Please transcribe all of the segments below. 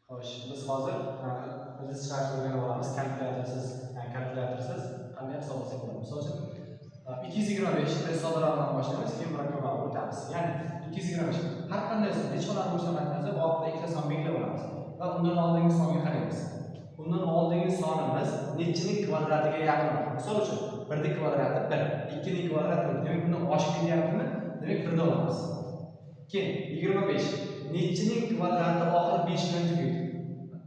Xo'sh, biz hozir biz chiqarib o'rganib olamiz kalkulyatorsiz qanday hisoblasak bo'ladi. Misol uchun 225 besh raqamdan boshlaymiz, keyin bir raqamga o'tamiz. Ya'ni 225 har qanday nechalar bo'lsa markazi oxirida ikkita son belgilab olamiz va undan oldingi songa qaraymiz. Undan oldingi sonimiz nechining kvadratiga yaqinroq. Misol uchun 1 ning kvadrati 1, 2 ning kvadrati 4. Demak, bundan oshib ketyaptimi? Demak, 1 da olamiz. Keyin 25 nechining kvadrati oxiri 5 bilan tugaydi.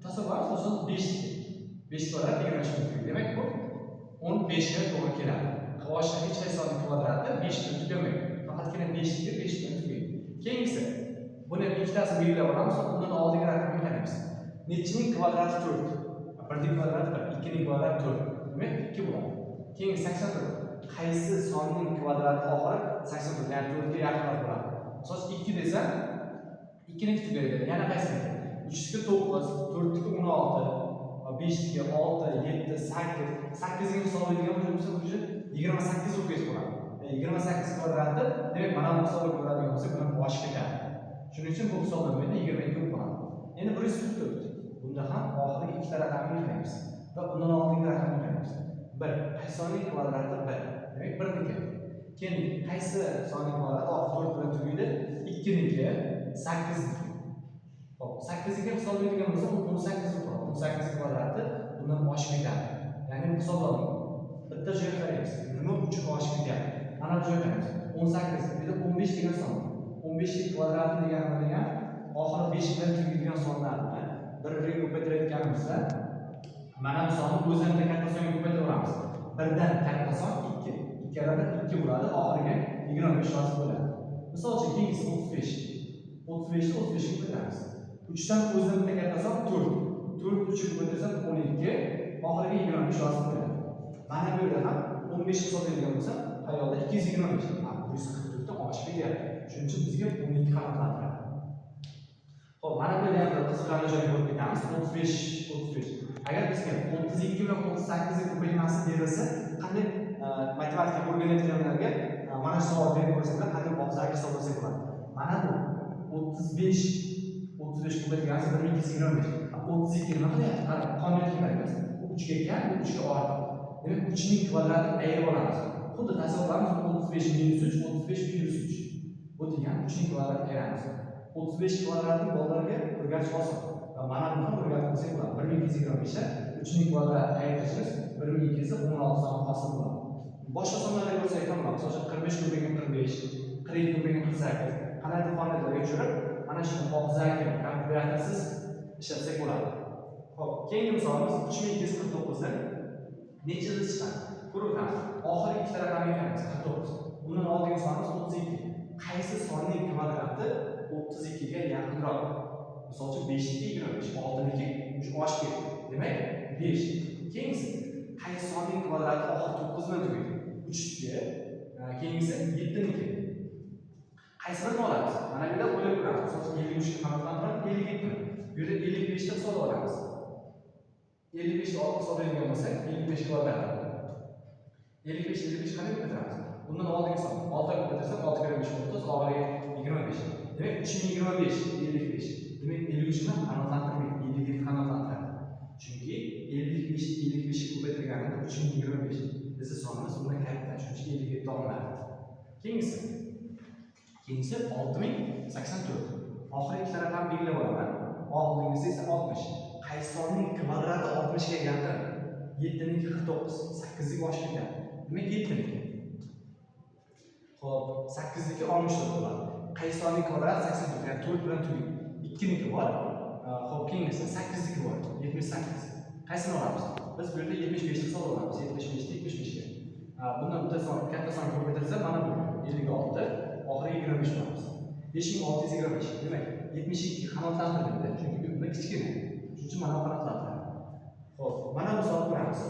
Tasavvur qilsangiz 5 kvadrat 25 bilan tugaydi. Demak, bu 15 ga to'g'ri keladi. Qo'shimcha hech qaysi sonning kvadrati 5 bilan tugamaydi. Faqatgina 5 ga 5 bilan tugaydi. Keyingisi buni ikkitasi belgilab olamiz, undan oldingi raqamga qaraymiz. Nechining kvadrati 4? 1 ning kvadrati 1, 2 ning kvadrati 4. Demak, 2 bo'ladi. Keyin 84. Qaysi sonning kvadrati oxiri 84, ya'ni 4 ga yaqinroq bo'ladi? Misol 2 desa 2 ning tugaydi. Yana qaysi? 3 ga 9, 4 ga 16, 5 ga 6, 7, 8. 8 ga hisoblaydigan bo'lsa, bu 28 bo'lib ketadi. 28 kvadrati, demak, mana bu hisobga ko'radigan bo'lsa, buni boshib ketadi. Shuning uchun bu hisoblanmaydi, 22 bo'lib qoladi. Endi 144. Bunda ham oxirgi ikkita raqamga qaraymiz va undan oldingi raqamga qaraymiz. 1 qaysi sonning kvadrati 1. Demak, 1 niki. Keyin qaysi sonning kvadrati oxiri 4 bilan tugaydi? 2 niki, 8 niki. Xo'p, 8 ga hisoblaydigan bo'lsa, 18 bo'ladi. 18 kvadrati bundan oshib ketadi. Ya'ni hisoblanadi. Bitta joyga qaraymiz. Nima uchun oshib ketyapti? Mana bu joyga qaraymiz. 18 dedi, 15 degan son. 15 ning kvadrati degani oxiri 5 bilan tugaydigan sonlarni bir-biriga ko'paytirayotganimizda mana bu sonni o'zidan katta songa ko'paytiraveramiz. 1 dan katta son 2. 2 dan 2 bo'ladi, oxiriga 25 yozib bo'ladi. Misol uchun keyingisi 35. 35 ni 35 ga ko'paytiramiz. 3 dan o'zidan katta son 4. 4 3 ga ko'paytirsak 12, oxiriga 25 yozib bo'ladi. Mana bu yerda ham 15 hisoblaydigan bo'lsa, hayolda 225. Ha, 144 dan oshib ketyapti. Shuning uchun bizga 12 qanoatlantiradi. Xo'p, mana bu yerda ham qiziqarli joyga o'tib ketamiz. 35. Agar bizga 32 bilan 38 ga ko'paymaslik berilsa, qanday matematika o'rganayotganlarga mana shu savol berib ko'rsanglar, qanday bog'zaki hisoblasak bo'ladi. Mana bu 35 ko'paytirganimiz 1225. 32 nima qilyapti? Qarang, qonunga qaraymiz. Bu 3 ga kam, bu 3 ga ortiq. Demak, 3 ning kvadratini ayirib olamiz. Xuddi tasavvurlamiz 35 minus 3, 35 plus 3. Bu degani 3 ning kvadratini ayiramiz. 35 kvadratni bolalarga o'rgatish oson. Va mana buni ham o'rgatib olsak bo'ladi. 1225 ga 3 ning kvadratini ayirishimiz 1216 son hosil bo'ladi. Boshqa sonlarga ko'rsak ham bo'ladi. Masalan, 45 ko'paygan 45, 42 ko'paygan 48. Qanday fonlarga tushirib, mana shu bog'zaki kalkulyatorsiz ishlatsak bo'ladi. Xo'p, keyingi misolimiz 3249 dan necha yil chiqadi? Ko'rib o'tamiz. Oxirgi ikkita raqamga qaraymiz, 49. Undan oldingi sonimiz 32. Qaysi sonning kvadrati 32 ga yaqinroq? Misol uchun 5 niki 25, 6 niki oshib ketdi. Demak, 5. Keyingisi qaysi sonning kvadrati oxiri 9 bilan tugaydi? 3 ga. Keyingisi 7 niki. Qaysi birini olamiz? Mana bu yerda o'ylab ko'ramiz. Misol uchun 53 ga qanoatlantirib 57. Bu yerda 55 ni hisoblab olamiz. 55 ni olib hisoblaydigan bo'lsak, 55 kvadrat. 55 qanday ko'paytiramiz? Bundan oldingi son 6 ga ko'paytirsak 6 ga 25 30, oxiriga 25. Demak, 3025 55. Demak, 53 ni qanoatlantirmaydi, 57 ni qanoatlantiradi. Chunki 55 ga ko'paytirganida 3025. Bizning sonimiz bundan katta, shuning uchun 57 olinadi. Keyingisi 6084. Oxirgi ikkita raqam belgilab olaman. Oldingisi esa 60. Qaysi sonning kvadrati 60 ga yaqin? 7 niki 49, 8 ga oshib ketadi. Demak, 7 niki. Xo'p, 8 niki 64 bo'ladi. Qaysi sonning kvadrati 84, ya'ni 4 bilan tugaydi. 2 niki bor. Xo'p, keyingisi 8 niki bor, 78. Qaysini olamiz? Biz bu yerda 75 ni hisoblaymiz. 75 ni 75 ga. Bundan bitta son, katta son ko'paytirsa, mana bu 56, oxiriga 25 olamiz. 5625. Demak, 72 qanoatlantiriladi, chunki bu kichkina. Shuning uchun mana qanoatlantiradi. Xo'p, mana bu savol ko'ramiz.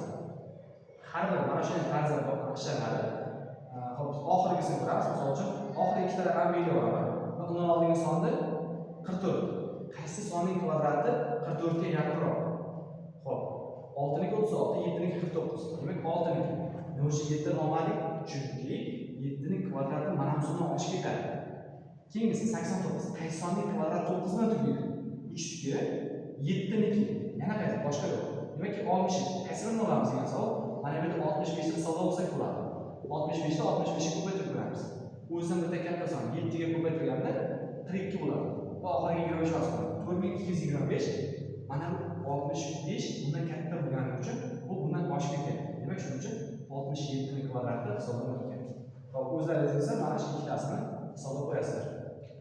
Har bir mana shunday tarzda ishlanadi. Xo'p, oxirgisini ko'ramiz. Misol uchun, oxirgi ikkita raqam belgilab olaman va undan oldingi sonni 44. Qaysi sonning kvadrati 44 ga yaqinroq? Xo'p, 6 niki 36, 7 niki 49. Demak, 6 niki. Nima uchun 7 ni olmadik? Chunki 7 ning kvadrati mana bu sondan oshib ketadi. Keyingisi 89. Qaysi sonning kvadrati 9 bilan tugaydi? 3 ga 7niki yana qaysi boshqa yo'q. Demak ki 60. Qaysi birini olamiz degan savol. Mana bu yerda 65 ni hisoblab olsak bo'ladi. 65 ni 65 ga ko'paytirib ko'ramiz. O'zidan bitta katta son 7 ga ko'paytirganda 42 bo'ladi. Va oxiriga 25 hosil bo'ladi. 4225 mana bu 65 bundan katta bo'lgani uchun bu bundan oshib ketgan. Demak shuning uchun 67 ni kvadrati hisoblanadi. Hop, o'zlaringiz esa mana shu ikkitasini hisoblab qo'yasizlar.